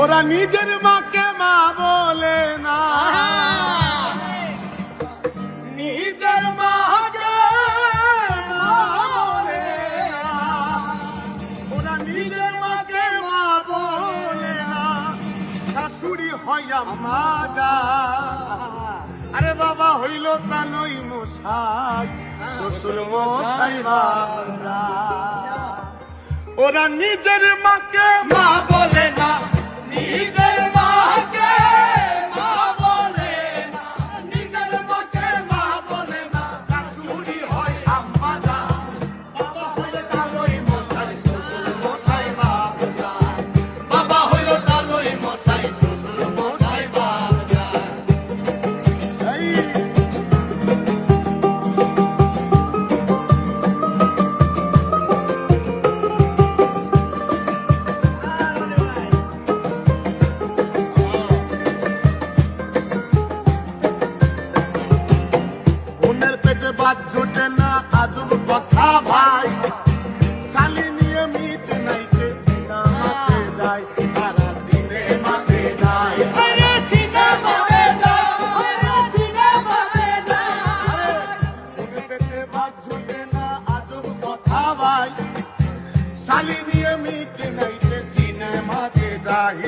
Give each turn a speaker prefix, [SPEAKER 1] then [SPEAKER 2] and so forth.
[SPEAKER 1] ওরা নিজের মাকে মা বলে না, নিজের মাকে মা বলে না, ওরা নিজের মাকে মা বলে না, শাশুড়ি হয় আম্মা জান। আরে বাবা হইল তালই মশাই, শ্বশুর মশাই বাবা, ওরা নিজের মাকে মা বলে না, নিজের মাকে মা বলে না, নিজের মাকে মা বলে না, শাশুড়ি হয় আম্মা জান। বাবা হইল তালই মশাই, শ্বশুর মশাই বাবা, বাবা হইল তালই মশাই, শ্বশুর মশাই বাবা। বাদ জোটে না আজব কথা ভাই, শালি নিয়ে মিট নাইতে সিনেমাতে যায়, তারা সিনেমাতে যায়, সিনেমাতে যায়, সিনেমাতে যায়। পেটে বাদ জোটে না আজব কথা ভাই, শালি নিয়ে মিট নাইতে সিনেমাতে যায়।